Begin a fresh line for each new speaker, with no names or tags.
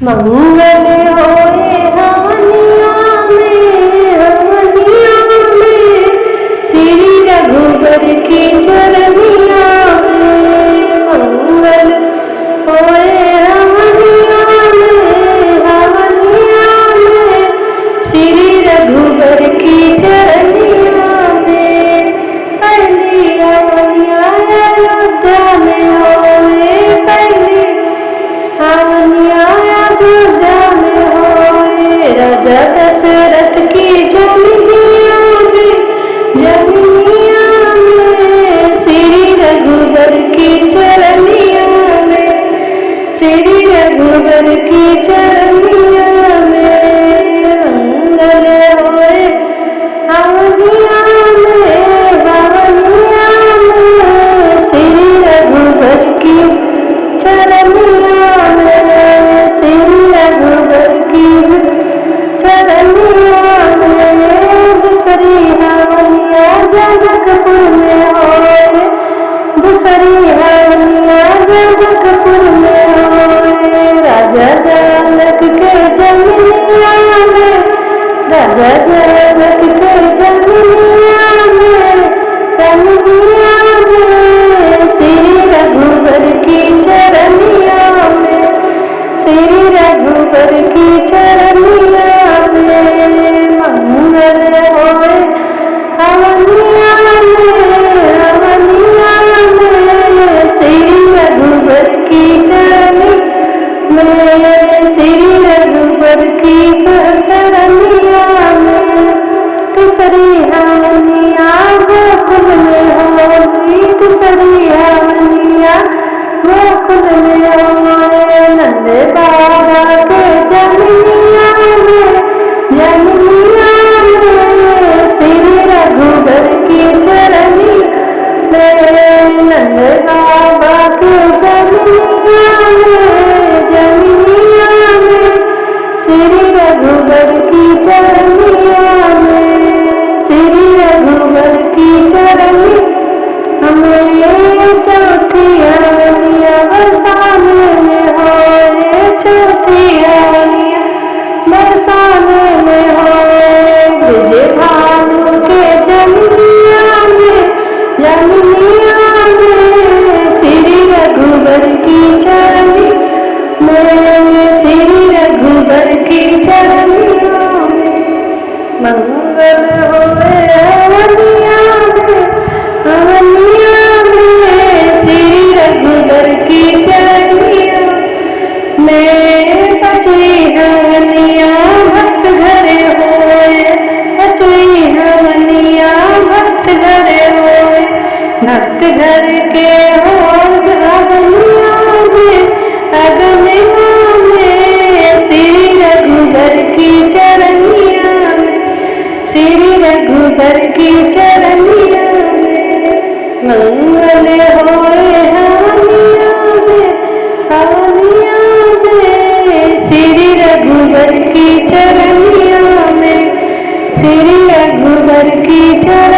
मंगल होए हवनिया में श्री रघुबर की चरनिया में। मंगल होए हवनिया में श्री रघुबर की चरनिया में। पहली हवनिया अयोध्या में होए, पहली हवनिया अयोध्या में होए। राजा दशरथ की जमीनिया में श्री रघुबर की चरनिया में, श्री रघुबर की चरनिया में। मंगल होए हवनिया में श्री रघुबर की चरनिया में, श्री रघुबर की चरनिया में। दूसरी हवनिया जनकपुर में होए, दूसरी हवनिया जनकपुर में होए। राजा जनक के जमीनिया में, राजा जनक के जमीनिया में, रमनिया में श्री रघुबर की चरनिया में, श्री रघुबर की चरनिया में। मंगल होए हवनिया में श्री रघुबर की चरनी में, श्री रघुबर की चरनिया में। तीसरी हवनिया गोकुल में होई, तीसरी हवनिया गोकुल में होए। नंद बाबा के जमीनिया में, जमीनिया में श्री रघुबर की चरनी में। नंद बाबा के जमीनिया में, जमीनिया में श्री रघुबर की चरनिया में, श्री रघुबर की चरनी। हमें चौथी हवनिया बरसाने में होए, चौथी हवनिया बरसाने में होए। विजय भानु के जमीनिया में, जमीनिया में श्री रघुबर की चरनी में, श्री रघुबर की चरनिया में। मंगल होए हवनिया में श्री रघुबर की चरनिया में। बचई हवनिया भक्त घरे होए, बचई हवनिया भक्त घरे होए। भक्त घर के हो अगनिया में, अगनिया में श्री रघुबर की चरनिया में, श्री रघुबर की चरनिया में। मंगल होए हवनिया में श्री रघुबर की चरनिया में, श्री रघुबर की चरनिया